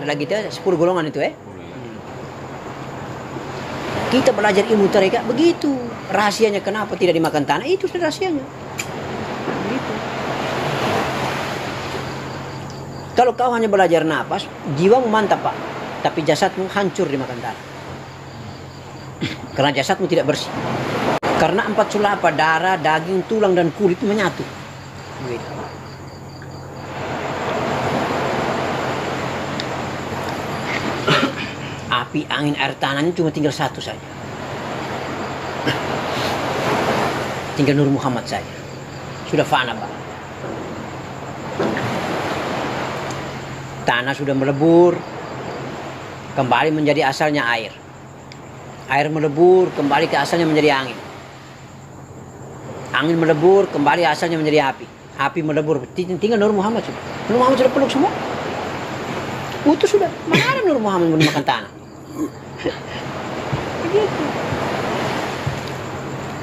Ada lagi tuh 10 golongan itu Kita belajar ilmu tarekat begitu. Rahasianya kenapa tidak dimakan tanah, itu sudah rahasianya. Begitu. Kalau kau hanya belajar nafas, jiwamu mantap Pak, tapi jasadmu hancur dimakan tanah. Karena jasadmu tidak bersih. Karena 4 sulapa, darah, daging, tulang, dan kulit menyatu. Begitu. Api, angin, air, tanahnya cuma tinggal satu saja. Tinggal Nur Muhammad saja. Sudah fana Pak. Tanah sudah melebur, kembali menjadi asalnya air. Air melebur, kembali ke asalnya menjadi angin. Angin melebur, kembali asalnya menjadi api. Api melebur, tinggal Nur Muhammad sudah. Nur Muhammad sudah peluk semua. Utuh sudah. Mana ada Nur Muhammad makan tanah? Begitu.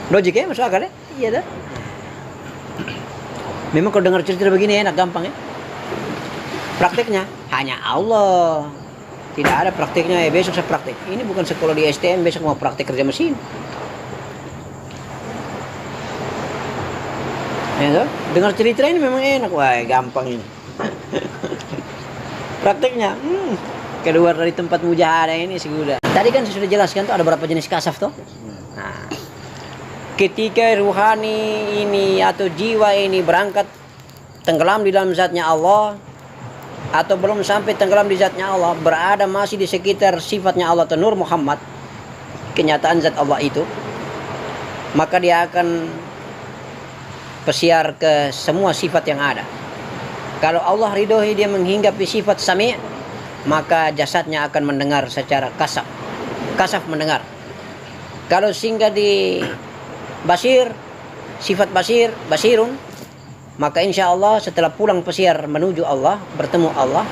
Logik ya, masuk akal ya? Iya dah. Memang kalau dengar cerita begini enak, gampang ya. Prakteknya hanya Allah. Tidak ada prakteknya, besok saya praktek. Ini bukan sekolah di STM, besok mau praktek kerja mesin. Ya, so? Dengar cerita ini memang enak, wah gampang ini. Prakteknya, keluar dari tempat mujahadah ini sudah. Tadi kan saya sudah jelaskan tuh ada berapa jenis kasaf tuh. Nah, ketika ruhani ini atau jiwa ini berangkat tenggelam di dalam zatnya Allah, atau belum sampai tenggelam di zatnya Allah, berada masih di sekitar sifatnya Allah atau Nur Muhammad, kenyataan zat Allah itu, maka dia akan pesiar ke semua sifat yang ada. Kalau Allah ridhoi dia menghinggapi sifat sami', maka jasadnya akan mendengar secara kasaf. Kasaf mendengar. Kalau singgah di basir, sifat basir, basirun, maka insya Allah setelah pulang pesiar menuju Allah, bertemu Allah,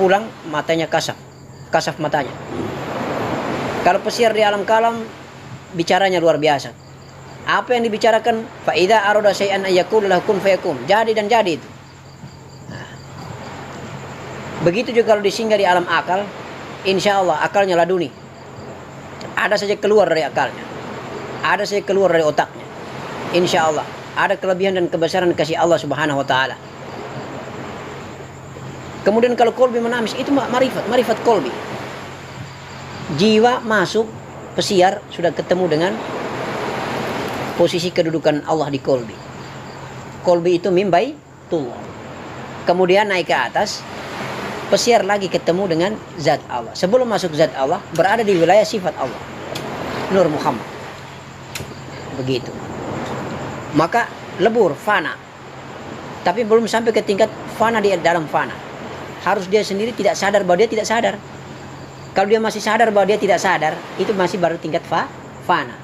pulang matanya kasaf. Kasaf matanya. Kalau pesiar di alam kalam, bicaranya luar biasa. Apa yang dibicarakan? Fa idza arada syai'an ayyakul lahu kun fayakun. Jadi dan jadi itu. Begitu juga kalau disinggah di alam akal, insya Allah akalnya laduni. Ada saja keluar dari akalnya. Ada saja keluar dari otaknya. Insya Allah ada kelebihan dan kebesaran kasih Allah Subhanahu wa taala. Kemudian kalau kolbi menamis, itu marifat kolbi. Jiwa masuk pesiar sudah ketemu dengan posisi kedudukan Allah di kolbi. Kolbi itu mimbai tullah. Kemudian naik ke atas, pesiar lagi ketemu dengan zat Allah. Sebelum masuk zat Allah, berada di wilayah sifat Allah, Nur Muhammad. Begitu. Maka lebur, fana. Tapi belum sampai ke tingkat fana di dalam fana. Harus dia sendiri tidak sadar bahwa dia tidak sadar. Kalau dia masih sadar bahwa dia tidak sadar, itu masih baru tingkat fana.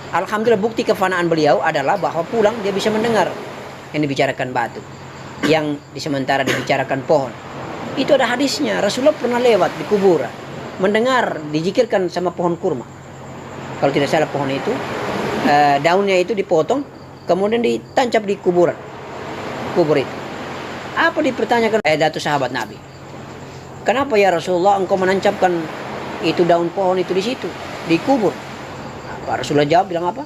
Alhamdulillah bukti kefanaan beliau adalah bahwa pulang dia bisa mendengar yang dibicarakan batu, yang sementara dibicarakan pohon. Itu ada hadisnya. Rasulullah pernah lewat di kuburan, mendengar dizikirkan sama pohon kurma. Kalau tidak salah pohon itu, daunnya itu dipotong, kemudian ditancap di kubur itu. Apa dipertanyakan datu sahabat Nabi? Kenapa ya Rasulullah engkau menancapkan itu daun pohon itu di situ, di kubur? Pak Rasulullah jawab, bilang apa?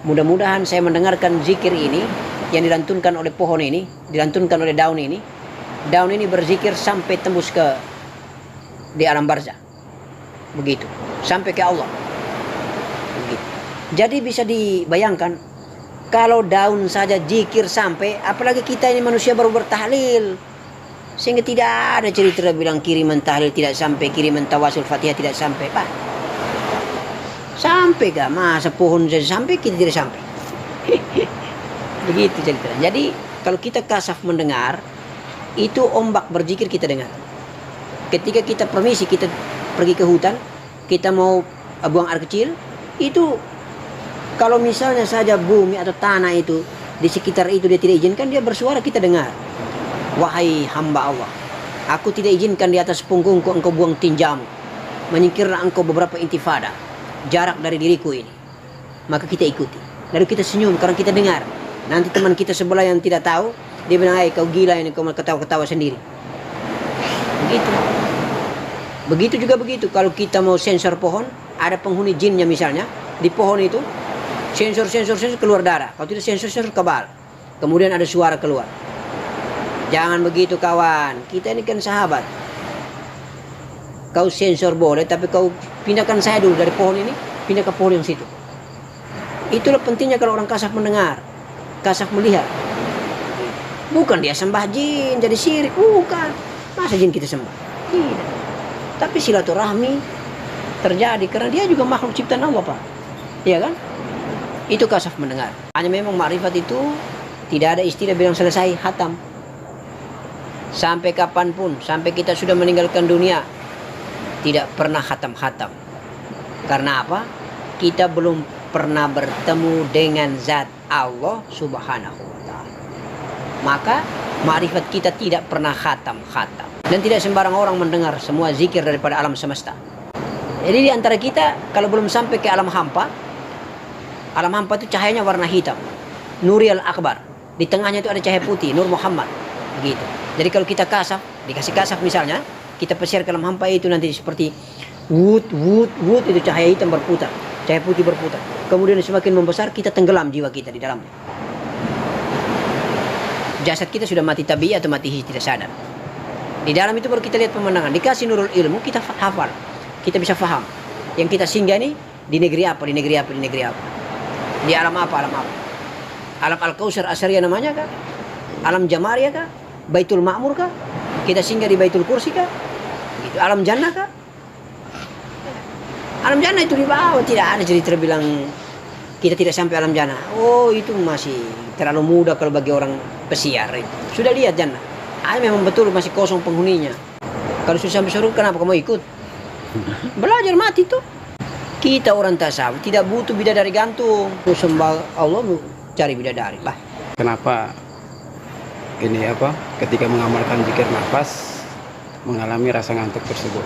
Mudah-mudahan saya mendengarkan zikir ini yang dilantunkan oleh pohon ini, dilantunkan oleh daun ini. Daun ini berzikir sampai tembus ke di alam barzah. Begitu, sampai ke Allah. Begitu. Jadi bisa dibayangkan kalau daun saja zikir sampai, apalagi kita ini manusia baru bertahlil. Sehingga tidak ada cerita bilang kiriman tahlil tidak sampai, kiriman tawasul Fatihah tidak sampai, Pak. Sampai gak? Masa pohon saja sampai, kita tidak sampai. Begitu ceritanya. Jadi kalau kita kasaf mendengar, itu ombak berzikir kita dengar. Ketika kita permisi, kita pergi ke hutan, kita mau buang air kecil, itu kalau misalnya saja bumi atau tanah itu di sekitar itu dia tidak izinkan, dia bersuara kita dengar. Wahai hamba Allah, aku tidak izinkan di atas punggungku engkau buang tinjamu, menyingkirlah engkau beberapa intifada jarak dari diriku ini. Maka kita ikuti, lalu kita senyum karena kita dengar. Nanti teman kita sebelah yang tidak tahu, dia bilang, kau gila ini, kau ketawa-ketawa sendiri. Begitu. Begitu juga begitu. Kalau kita mau sensor pohon, ada penghuni jinnya misalnya di pohon itu, sensor keluar darah. Kalau tidak sensor kebal. Kemudian ada suara keluar. Jangan begitu kawan. Kita ini kan sahabat. Kau sensor boleh, tapi kau pindahkan saya dulu dari pohon ini, pindah ke pohon yang situ. Itulah pentingnya kalau orang kasaf mendengar, kasaf melihat. Bukan dia sembah jin jadi syirik, bukan. Masa jin kita sembah? Tidak. Tapi silaturahmi terjadi karena dia juga makhluk ciptaan Allah, Pak. Iya kan? Itu kasaf mendengar. Hanya memang makrifat itu tidak ada istilah bilang selesai, hatam. Sampai kapanpun, sampai kita sudah meninggalkan dunia, tidak pernah hatam-hatam. Karena apa? Kita belum pernah bertemu dengan zat Allah subhanahu wa ta'ala. Maka makrifat kita tidak pernah hatam-hatam. Dan tidak sembarang orang mendengar semua zikir daripada alam semesta. Jadi di antara kita, kalau belum sampai ke alam hampa itu cahayanya warna hitam, Nuril Akbar. Di tengahnya itu ada cahaya putih, Nur Muhammad. Begitu. Jadi kalau kita kasaf, dikasih kasaf misalnya, kita pesir ke alam hampa itu nanti seperti wud, itu cahaya hitam berputar, cahaya putih berputar. Kemudian semakin membesar, kita tenggelam jiwa kita di dalamnya. Jasad kita sudah mati tabi'i atau mati tidak sadar. Di dalam itu baru kita lihat pemandangan. Dikasih nurul ilmu, kita hafal. Kita bisa faham. Yang kita singgah ini di negeri apa, di negeri apa, di negeri apa. Di alam apa, alam apa. Alam Al-Kausar Asyariah namanya kah? Alam Jamaria kah? Baitul Ma'mur kah? Kita singgah di Baitul Kursi kah? Gitu. Alam Jannah kah? Alam Jannah itu di bawah. Tidak ada cerita bilang kita tidak sampai alam Jannah. Oh, itu masih terlalu muda kalau bagi orang pesiar. Sudah lihat Jannah. Memang betul masih kosong penghuninya. Kalau sudah sampai surga, kenapa kamu ikut? Belajar mati tuh. Kita orang tasawuf tidak butuh bidadari gantung. Sembah Allah, cari bidadari. Bah. Kenapa ini ketika mengamalkan zikir nafas mengalami rasa ngantuk tersebut?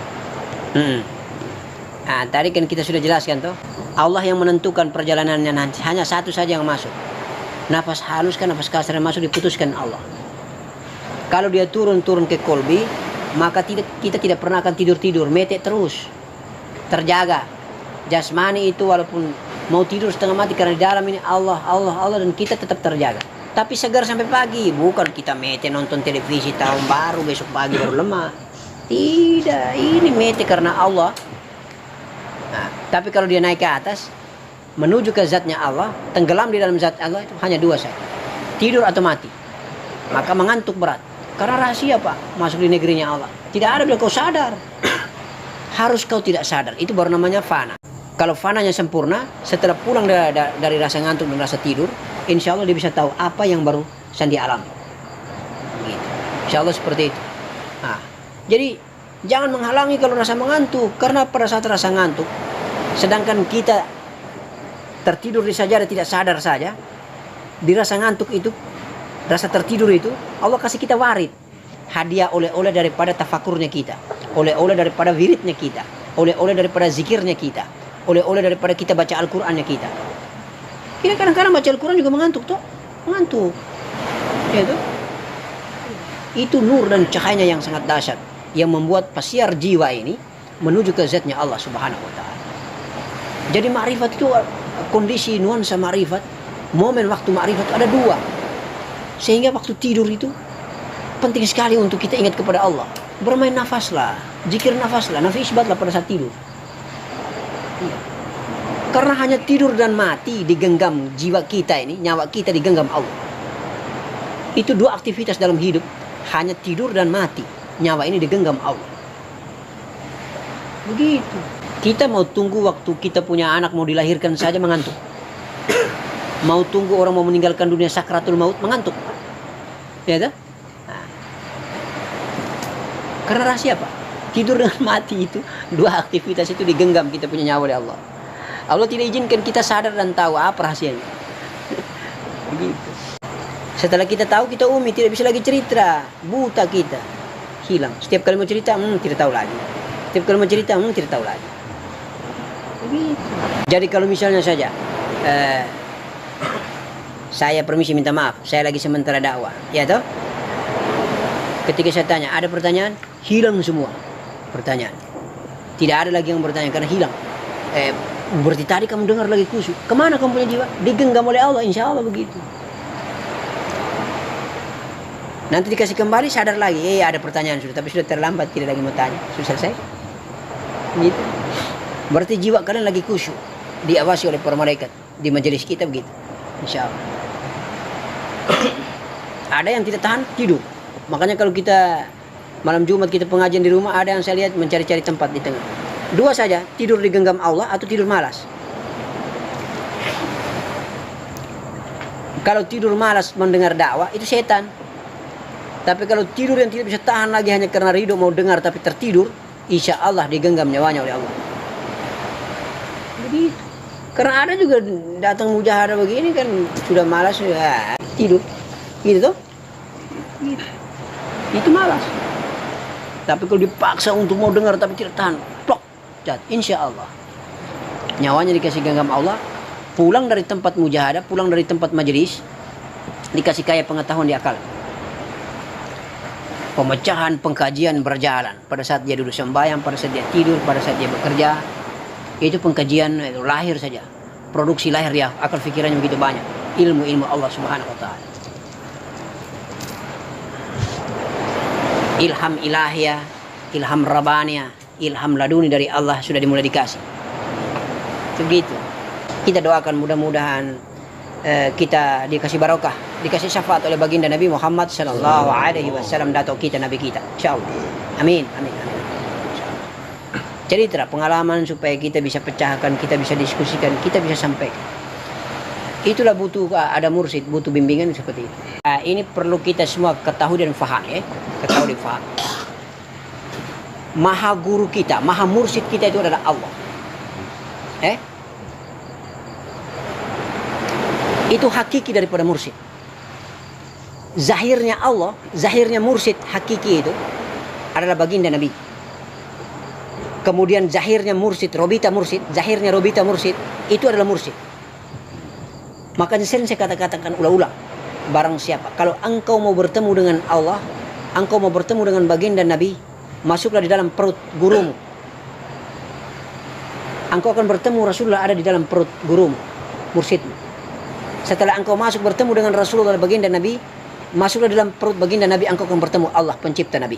Nah, tadi kan kita sudah jelaskan toh. Allah yang menentukan perjalanannya nanti. Hanya satu saja yang masuk. Nafas halus kan, nafas kasar yang masuk diputuskan Allah. Kalau dia turun ke kolbi, maka kita tidak pernah akan tidur, mete terus. Terjaga. Jasmani itu walaupun mau tidur setengah mati karena di dalam ini Allah dan kita tetap terjaga. Tapi segar sampai pagi, bukan kita mete nonton televisi tahun baru besok pagi baru lemah. Tidak, ini mete karena Allah. Nah, tapi kalau dia naik ke atas menuju ke zatnya Allah, tenggelam di dalam zat Allah itu hanya dua saja. Tidur atau mati. Maka mengantuk berat. Karena rahasia Pak, masuk di negerinya Allah. Tidak ada bila kau sadar. Harus kau tidak sadar, itu baru namanya fana. Kalau fananya sempurna, setelah pulang dari rasa ngantuk dan rasa tidur, insya Allah dia bisa tahu apa yang baru dia alami. Gitu. Insya Allah seperti itu. Nah, jadi jangan menghalangi kalau rasa mengantuk. Karena pada saat rasa ngantuk, sedangkan kita tertidur di sajadah tidak sadar saja, di rasa ngantuk itu, rasa tertidur itu, Allah kasih kita warid. Hadiah oleh-oleh daripada tafakurnya kita, oleh-oleh daripada wiridnya kita, oleh-oleh daripada zikirnya kita, oleh-oleh daripada kita baca Al-Qur'annya kita. Kita kadang-kadang baca Al-Qur'an juga mengantuk toh, mengantuk. Ya itu. Itu nur dan cahayanya yang sangat dahsyat yang membuat pasiar jiwa ini menuju ke zatnya Allah Subhanahu wa taala. Jadi makrifat itu kondisi nuansa makrifat, momen waktu makrifat ada dua. Sehingga waktu tidur itu penting sekali untuk kita ingat kepada Allah. Bermain nafaslah, zikir nafaslah, nafi isbatlah pada saat tidur. Karena hanya tidur dan mati digenggam jiwa kita ini, nyawa kita digenggam Allah. Itu dua aktivitas dalam hidup, hanya tidur dan mati. Nyawa ini digenggam Allah. Begitu. Kita mau tunggu waktu kita punya anak mau dilahirkan saja mengantuk. Mau tunggu orang mau meninggalkan dunia sakratul maut mengantuk. Ya kan? Nah. Karena rahasia Pak, tidur dengan mati itu, dua aktivitas itu digenggam kita punya nyawa oleh Allah. Allah tidak izinkan kita sadar dan tahu apa rahasianya. Begitu. Setelah kita tahu, kita tidak bisa lagi cerita, buta kita, hilang. Setiap kali mau cerita, tidak tahu lagi. Setiap kali mau cerita, tidak tahu lagi. Begitu. Jadi kalau misalnya saja, saya permisi minta maaf, saya lagi sementara dakwah, ya toh? Ketika saya tanya, ada pertanyaan? hilang semua pertanyaan. Tidak ada lagi yang bertanya karena hilang. Berarti tadi kamu dengar lagi khusyuk. Kemana kamu punya jiwa? Digenggam oleh Allah, insya Allah begitu. Nanti dikasih kembali sadar lagi, ada pertanyaan sudah, tapi sudah terlambat, tidak lagi mau tanya, sudah selesai. Gitu. Berarti jiwa kalian lagi khusyuk, diawasi oleh para malaikat di majelis kita begitu, insya Allah. Ada yang tidak tahan tidur. Makanya kalau kita malam Jumat kita pengajian di rumah, ada yang saya lihat mencari-cari tempat di tengah. Dua saja, tidur digenggam Allah atau tidur malas. Kalau tidur malas mendengar dakwah itu setan. Tapi kalau tidur yang tidak bisa tahan lagi hanya karena ridho mau dengar tapi tertidur, insya Allah digenggam nyawanya oleh Allah. Jadi karena ada juga datang mujahadah begini kan sudah malas sudah tidur, gitu toh? Gitu. Itu malas. Tapi kalau dipaksa untuk mau dengar tapi tidak tahan, plok, jat, insya Allah nyawanya dikasih genggam Allah. Pulang dari tempat mujahadah, pulang dari tempat majelis, dikasih kaya pengetahuan di akal. Pemecahan pengkajian berjalan pada saat dia duduk sembahyang, pada saat dia tidur, pada saat dia bekerja. Itu pengkajian itu lahir saja, produksi lahir dia, akal pikirannya begitu banyak, ilmu Allah Subhanahu wa taala. Ilham ilahiyah, ilham rabbaniyah, ilham laduni dari Allah sudah dimulai dikasih. Begitu. Kita doakan mudah-mudahan kita dikasih barokah, dikasih syafaat oleh baginda Nabi Muhammad sallallahu alaihi wasallam, datuk kita, nabi kita, insyaallah. Amin, amin, amin. Cerita pengalaman supaya kita bisa pecahkan, kita bisa diskusikan, kita bisa sampaikan. Itulah butuh ada mursyid, butuh bimbingan seperti itu. Ini perlu kita semua ketahui dan faham, ya. Ketahui dan faham. Maha guru kita, maha mursyid kita itu adalah Allah. Itu hakiki daripada mursyid. Zahirnya Allah, zahirnya mursyid hakiki itu adalah baginda Nabi. Kemudian zahirnya mursyid, robita mursyid, zahirnya robita mursyid itu adalah mursyid. Makanya sering saya katakan ulang-ulang, barang siapa kalau engkau mau bertemu dengan Allah, engkau mau bertemu dengan baginda Nabi, masuklah di dalam perut gurumu. Engkau akan bertemu Rasulullah ada di dalam perut gurumu, mursyidmu. Setelah engkau masuk bertemu dengan Rasulullah baginda Nabi, masuklah dalam perut baginda Nabi, engkau akan bertemu Allah pencipta Nabi.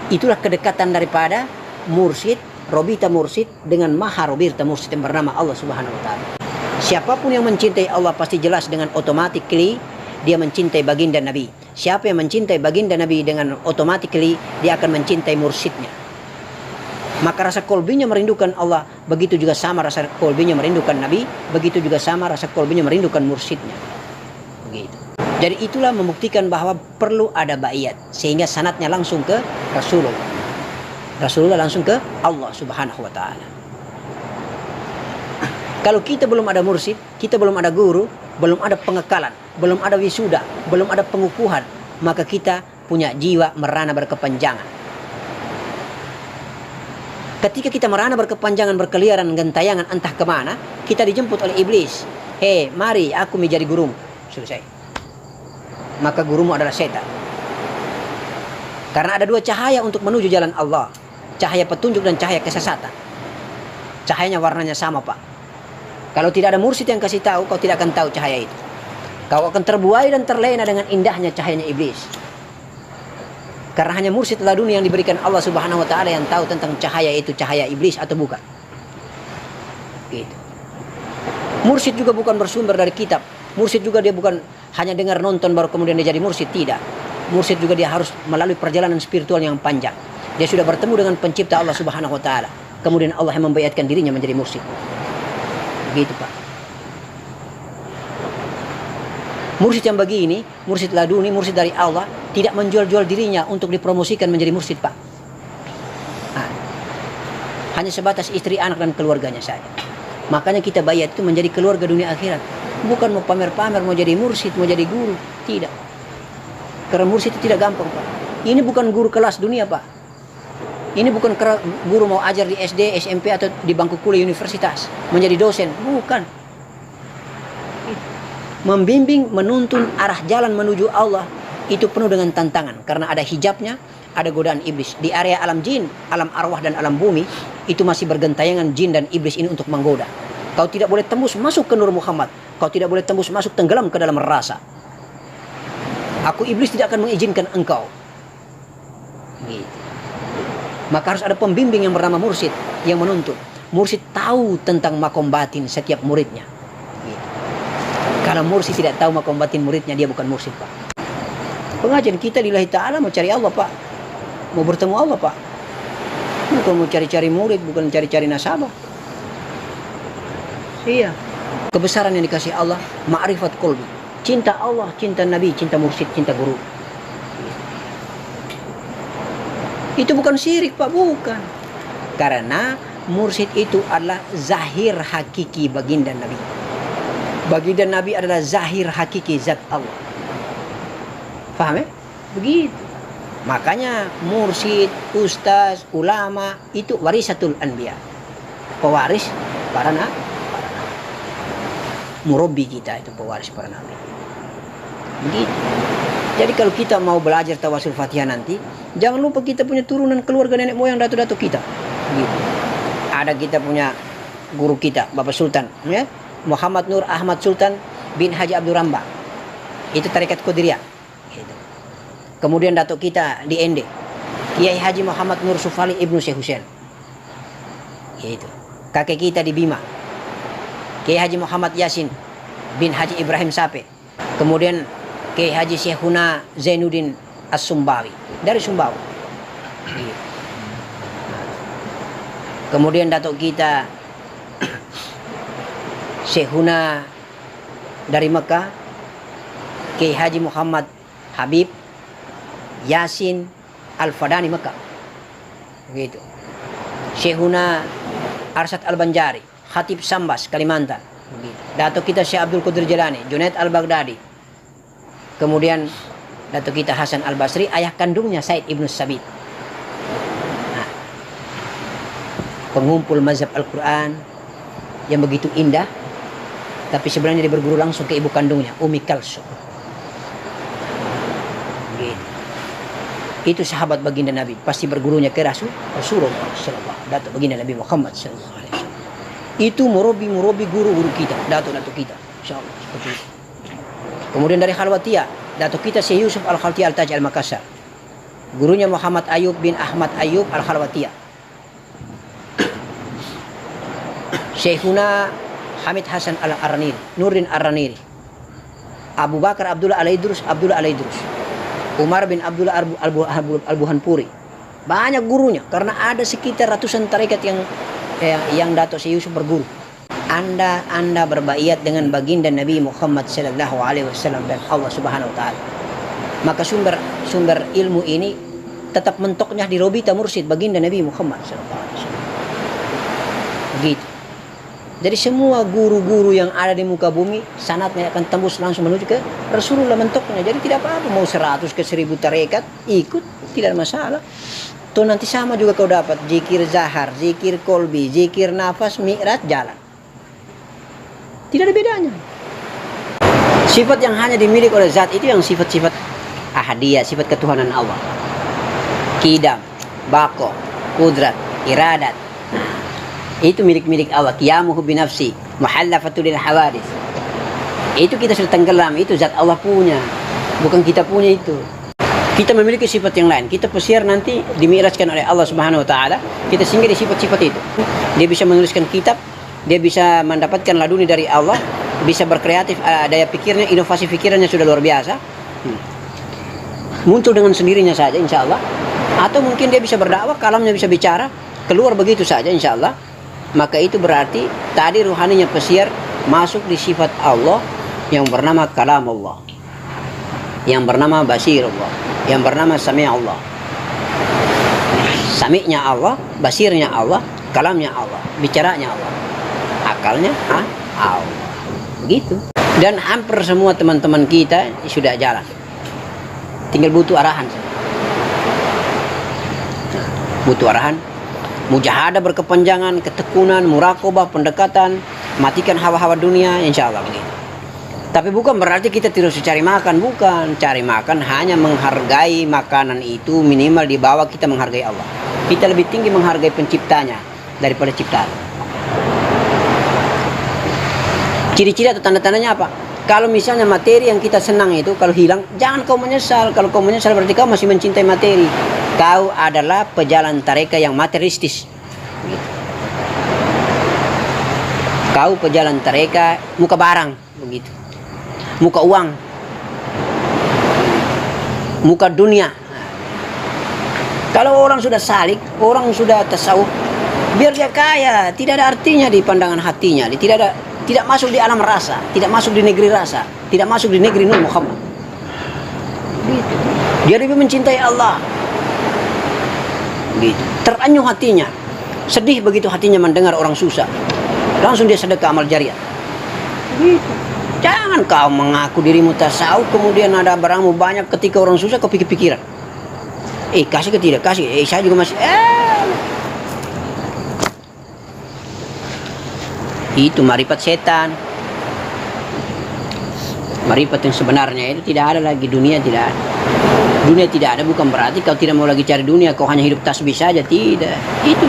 Itulah kedekatan daripada mursyid, robita mursyid dengan maha robita mursyid yang bernama Allah Subhanahu wa taala. Siapapun yang mencintai Allah pasti jelas dengan automatically dia mencintai baginda Nabi. Siapa yang mencintai baginda Nabi dengan automatically dia akan mencintai mursyidnya. Maka rasa kolbinya merindukan Allah, begitu juga sama rasa kolbinya merindukan Nabi, begitu juga sama rasa kolbinya merindukan mursyidnya. Begitu. Jadi itulah membuktikan bahwa perlu ada baiat, sehingga sanadnya langsung ke Rasulullah. Rasulullah langsung ke Allah Subhanahu wa taala. Kalau kita belum ada mursyid, kita belum ada guru, belum ada pengekalan, belum ada wisuda, belum ada pengukuhan, maka kita punya jiwa merana berkepanjangan. Ketika kita merana berkepanjangan, berkeliaran, gentayangan entah kemana, kita dijemput oleh iblis. Hei, mari aku menjadi gurumu. Selesai. Maka gurumu adalah setan. Karena ada dua cahaya untuk menuju jalan Allah. Cahaya petunjuk dan cahaya kesesatan. Cahayanya warnanya sama, Pak. Kalau tidak ada mursyid yang kasih tahu, kau tidak akan tahu cahaya itu. Kau akan terbuai dan terlena dengan indahnya cahayanya iblis. Karena hanya mursyid laduni yang diberikan Allah Subhanahu wa taala yang tahu tentang cahaya itu cahaya iblis atau bukan. Gitu. Mursyid juga bukan bersumber dari kitab. Mursyid juga dia bukan hanya dengar nonton baru kemudian dia jadi mursyid, tidak. Mursyid juga dia harus melalui perjalanan spiritual yang panjang. Dia sudah bertemu dengan pencipta Allah Subhanahu wa taala. Kemudian Allah yang membaiatkan dirinya menjadi mursyid. Begitu, Pak. Mursyid yang begini, mursyid laduni, mursyid dari Allah, tidak menjual-jual dirinya untuk dipromosikan menjadi mursyid, Pak. Nah, hanya sebatas istri, anak, dan keluarganya saja. Makanya kita bayat itu menjadi keluarga dunia akhirat. Bukan mau pamer-pamer, mau jadi mursyid, mau jadi guru. Tidak. Karena mursyid itu tidak gampang, Pak. Ini bukan guru kelas dunia, Pak. Ini bukan guru mau ajar di SD, SMP, atau di bangku kuliah universitas. Menjadi dosen. Bukan. Membimbing, menuntun arah jalan menuju Allah itu penuh dengan tantangan karena ada hijabnya, ada godaan iblis. Di area alam jin, alam arwah dan alam bumi itu masih bergentayangan jin dan iblis ini untuk menggoda. Kau tidak boleh tembus masuk ke Nur Muhammad. Kau tidak boleh tembus masuk tenggelam ke dalam rasa. Aku iblis tidak akan mengizinkan engkau. Gitu. Maka harus ada pembimbing yang bernama mursyid yang menuntut. Mursyid tahu tentang makom batin setiap muridnya. Gitu. Kalau mursyid tidak tahu makom batin muridnya, dia bukan mursyid, Pak. Pengajian kita lillahi ta'ala mau cari Allah, Pak. Mau bertemu Allah, Pak. Bukan mau cari-cari murid, bukan cari-cari nasabah. Iya. Kebesaran yang dikasih Allah, ma'rifat qalbi. Cinta Allah, cinta Nabi, cinta mursyid, cinta guru. Itu bukan syirik, Pak, bukan. Karena mursyid itu adalah zahir hakiki baginda Nabi. Baginda Nabi adalah zahir hakiki zat Allah. Paham ya? Begitu. Makanya mursyid, ustaz, ulama itu warisatul anbiya. Pewaris para nabi. Murabbi kita itu pewaris para nabi. Begitu. Jadi kalau kita mau belajar tawasul Fatihah nanti, jangan lupa kita punya turunan keluarga nenek moyang datuk-datuk kita. Begitu. Ada kita punya guru kita, Bapak Sultan, ya? Muhammad Nur Ahmad Sultan bin Haji Abdul Ramba. Itu tarekat Qadiriyah. Gitu. Kemudian datuk kita di Ende, Kiai Haji Muhammad Nur Sufali Ibnu Syekh Husain. Gitu. Kakek kita di Bima, Kiai Haji Muhammad Yasin bin Haji Ibrahim Sape. Kemudian Kiai Haji Syekhuna Zainuddin As-Sumbawi dari Sumbawa. Kemudian datuk kita Syekhuna dari Mekah, Kiai Haji Muhammad Habib Yasin Al-Fadani Mekah. Begitu. Syekhuna Arsyad Al-Banjari, Khatib Sambas, Kalimantan. Datuk kita Syekh Abdul Qadir Jalani, Junaid Al-Baghdadi. Kemudian datuk kita Hasan Al-Basri, ayah kandungnya Said Ibnu Sabit. Nah, pengumpul mazhab Al-Quran yang begitu indah, tapi sebenarnya dia berguru langsung ke ibu kandungnya, Umi Kalsum. Itu sahabat baginda Nabi, pasti bergurunya ke Rasulullah SAW, datuk baginda Nabi Muhammad SAW. Itu murabi guru-guru kita, datuk-datuk kita, insyaallah seperti itu. Kemudian dari Khalwatiyah, datuk kita Syekh Yusuf Al-Khalti Al-Taj Al-Makassar. Gurunya Muhammad Ayub bin Ahmad Ayub Al-Khalwatiyah. Syekhuna Hamid Hasan Al-Arraniri, Nurin Ar-Raniri. Abu Bakar Abdullah Al-Idrus, Umar bin Abdullah Al-Buhanpuri. Banyak gurunya karena ada sekitar ratusan tarekat yang Datuk Syekh Yusuf berguru. Anda berbaiat dengan baginda Nabi Muhammad sallallahu alaihi wasallam dan Allah Subhanahu wa taala. Maka sumber ilmu ini tetap mentoknya di Robita Mursyid baginda Nabi Muhammad sallallahu alaihi wasallam. Begitu. Jadi semua guru-guru yang ada di muka bumi sanadnya akan tembus langsung menuju ke Rasulullah mentoknya. Jadi tidak apa-apa mau 100 ke 1000 tarekat ikut, tidak ada masalah. Tuh nanti sama juga kau dapat zikir zahar, zikir kolbi, zikir nafas, mi'raj, jalan. Tidak ada bedanya. Sifat yang hanya dimiliki oleh zat itu yang sifat-sifat ahadiyah, sifat ketuhanan Allah. Qidam, baqo, kudrat, iradat. Itu milik-milik Allah. Qiyamuhu binafsi, muhallafatu lil hawadis. Itu kita sudah tenggelam, itu zat Allah punya. Bukan kita punya itu. Kita memiliki sifat yang lain. Kita pesiar nanti dimi'rajkan oleh Allah Subhanahu wa taala. Kita singgah di sifat-sifat itu. Dia bisa menuliskan kitab, dia bisa mendapatkan laduni dari Allah, bisa berkreatif, daya pikirnya, inovasi pikirannya sudah luar biasa. Muncul dengan sendirinya saja insya Allah. Atau mungkin dia bisa berdakwah, kalamnya bisa bicara, keluar begitu saja insya Allah. Maka itu berarti tadi ruhaninya pesiar masuk di sifat Allah yang bernama kalam Allah, yang bernama basir Allah, yang bernama sami' Allah. Sami'nya Allah, basirnya Allah, kalamnya Allah, bicaranya Allah, akalnya Allah. Begitu. Dan hampir semua teman-teman kita sudah jalan, tinggal butuh arahan. Butuh arahan. Mujahadah berkepanjangan, ketekunan, muraqabah, pendekatan, matikan hawa-hawa dunia, insya Allah begitu. Tapi bukan berarti kita tidak usah cari makan, bukan. Cari makan hanya menghargai makanan itu minimal di bawah kita menghargai Allah. Kita lebih tinggi menghargai penciptanya daripada ciptaan. Ciri-ciri atau tanda-tandanya apa? Kalau misalnya materi yang kita senang itu kalau hilang, jangan kau menyesal. Kalau kau menyesal berarti kau masih mencintai materi. Kau adalah pejalan tareka yang materialistis. Gitu. Kau pejalan tareka muka barang, begitu. Muka uang, muka dunia. Kalau orang sudah salik, orang sudah tasawuf, biar dia kaya, tidak ada artinya di pandangan hatinya. Tidak masuk di alam rasa, tidak masuk di negeri rasa, tidak masuk di negeri Nur Muhammad. Gitu. Dia lebih mencintai Allah. Gitu. Teranyuh hatinya, sedih begitu hatinya mendengar orang susah. Langsung dia sedekah amal jariah. Gitu. Jangan kau mengaku dirimu tasawuf, kemudian ada barangmu banyak, ketika orang susah kau pikir-pikiran. Kasih ke tidak? Kasih. Saya juga masih. Itu marifat setan. Marifat yang sebenarnya itu tidak ada lagi. Dunia tidak ada. Dunia tidak ada bukan berarti kau tidak mau lagi cari dunia, kau hanya hidup tasbih saja. Tidak. Itu.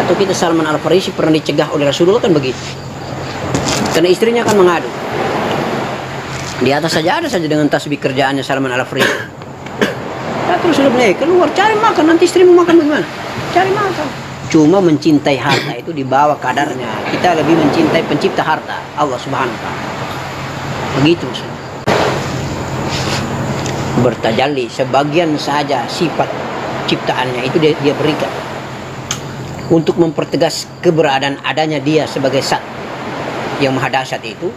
Atau kita Salman Al-Farisi pernah dicegah oleh Rasulullah kan begitu. Karena istrinya akan mengadu. Di atas saja ada saja dengan tasbih kerjaannya Salman Al-Farisi. Terus sudah keluar cari makan, nanti istrimu makan bagaimana? Cari makan. Cuma mencintai harta itu di bawah kadarnya. Kita lebih mencintai pencipta harta, Allah Subhanahu wa taala. Begitu maksudnya. Bertajalli sebagian saja sifat ciptaannya itu dia berikan untuk mempertegas keberadaan adanya dia sebagai zat yang maha dahsyat itu.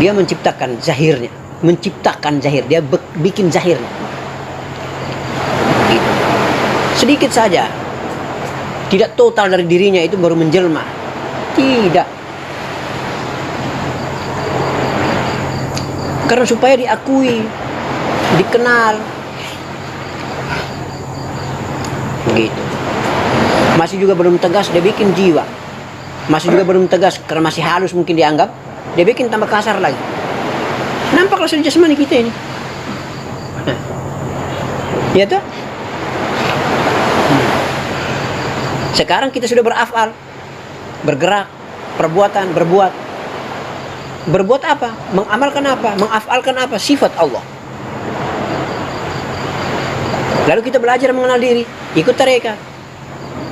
Dia menciptakan zahirnya, dia bikin zahirnya. Gitu. Sedikit saja, tidak total dari dirinya itu baru menjelma. Tidak. Karena supaya diakui, dikenal. Begitu. Masih juga belum tegas, dia bikin jiwa. Masih juga belum tegas, karena masih halus mungkin dianggap, dia bikin tambah kasar lagi. Nampaklah sudah jasmani kita ini. Ya toh? Sekarang kita sudah berafal, bergerak, perbuatan, berbuat. Berbuat apa? Mengamalkan apa? Mengafalkan apa? Sifat Allah. Lalu kita belajar mengenal diri, ikut tarekat.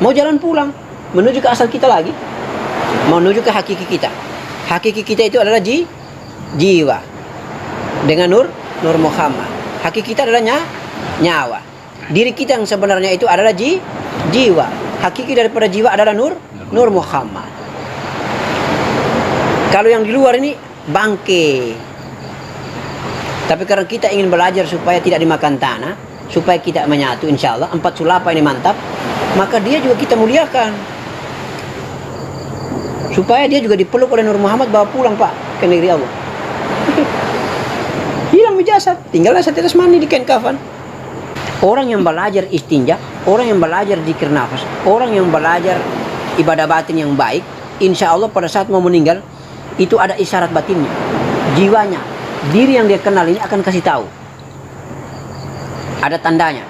Mau jalan pulang, menuju ke asal kita lagi, mau menuju ke hakiki kita. Hakiki kita itu adalah jiwa dengan nur Muhammad. Hakiki kita adalah nyawa. Diri kita yang sebenarnya itu adalah jiwa. Hakiki daripada jiwa adalah nur Muhammad. Kalau yang di luar ini bangke. Tapi karena kita ingin belajar supaya tidak dimakan tanah, supaya kita menyatu, insya Allah 4 sulapa ini mantap, maka dia juga kita muliakan. Supaya dia juga dipeluk oleh Nur Muhammad, bawa pulang Pak ke negeri Allah. Hilang jasad, tinggallah satu atas mani di kain kafan. Orang yang belajar istinja, orang yang belajar zikir nafas, orang yang belajar ibadah batin yang baik, insya Allah pada saat mau meninggal itu ada isyarat batinnya, jiwanya, diri yang dia kenal ini akan kasih tahu, ada tandanya,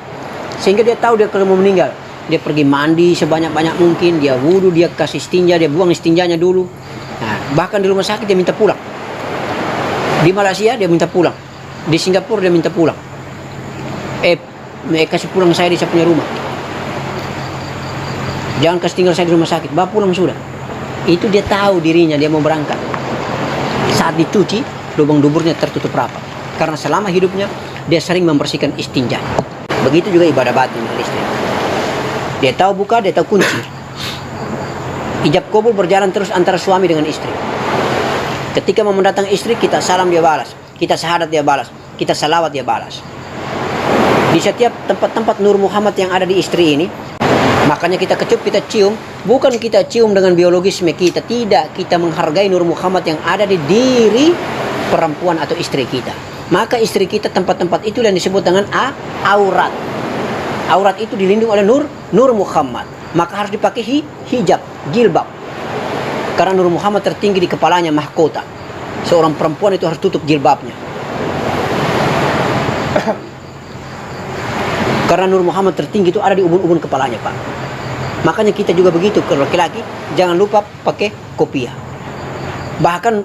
sehingga dia tahu dia kalau mau meninggal, dia pergi mandi sebanyak-banyak mungkin, dia wudhu, dia kasih istinja, dia buang istinjanya dulu. Nah, bahkan di rumah sakit dia minta pulang, di Malaysia dia minta pulang, di Singapura dia minta pulang. Kasih pulang saya di saya punya rumah. Jangan kasih tinggal saya di rumah sakit, bawa pulang sudah. Itu dia tahu dirinya, dia mau berangkat. Saat dicuci, lubang duburnya tertutup rapat. Karena selama hidupnya, dia sering membersihkan istinja. Begitu juga ibadah batin dengan istri. Dia tahu buka, dia tahu kunci. Ijab kabul berjalan terus antara suami dengan istri. Ketika mau mendatang istri, kita salam dia balas. Kita syahadat dia balas. Kita salawat dia balas. Di setiap tempat-tempat Nur Muhammad yang ada di istri ini, makanya kita kecup, kita cium. Bukan kita cium dengan biologisme kita, tidak. Kita menghargai Nur Muhammad yang ada di diri perempuan atau istri kita. Maka istri kita tempat-tempat itu yang disebut dengan aurat. Aurat itu dilindungi oleh Nur Muhammad. Maka harus dipakai hijab, jilbab. Karena Nur Muhammad tertinggi di kepalanya mahkota. seorang perempuan itu harus tutup jilbabnya. Karena Nur Muhammad tertinggi itu ada di ubun-ubun kepalanya, Pak. Makanya kita juga begitu, kalau laki-laki jangan lupa pakai kopiah. Bahkan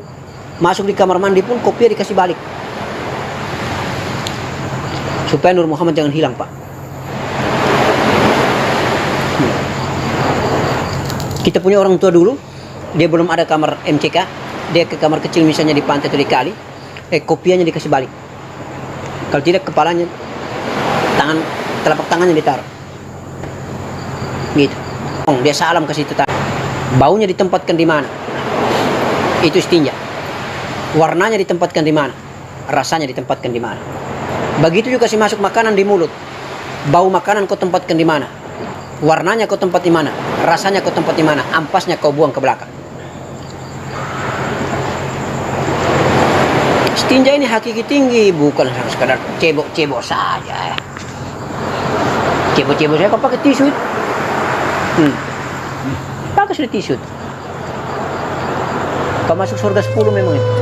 masuk di kamar mandi pun kopiah dikasih balik, supaya Nur Muhammad jangan hilang, Pak. Kita punya orang tua dulu, dia belum ada kamar MCK, dia ke kamar kecil misalnya di pantai atau di kali, kopiahnya dikasih balik. Kalau tidak, kepalanya, telapak tangannya ditaruh. Gitu. Dia salam ke situ. Baunya ditempatkan di mana? Itu istinja. Warnanya ditempatkan di mana? Rasanya ditempatkan di mana? Begitu juga kasih masuk makanan di mulut. Bau makanan kau tempatkan di mana? Warnanya kau tempat di mana? Rasanya kau tempat di mana? Ampasnya kau buang ke belakang. Istinja ini hakiki tinggi, bukan sekadar cebok-cebok saja. Cebok-cebok saya kau pakai tisu. Pakai sudah tisu. Kau masuk surga 10 memang itu.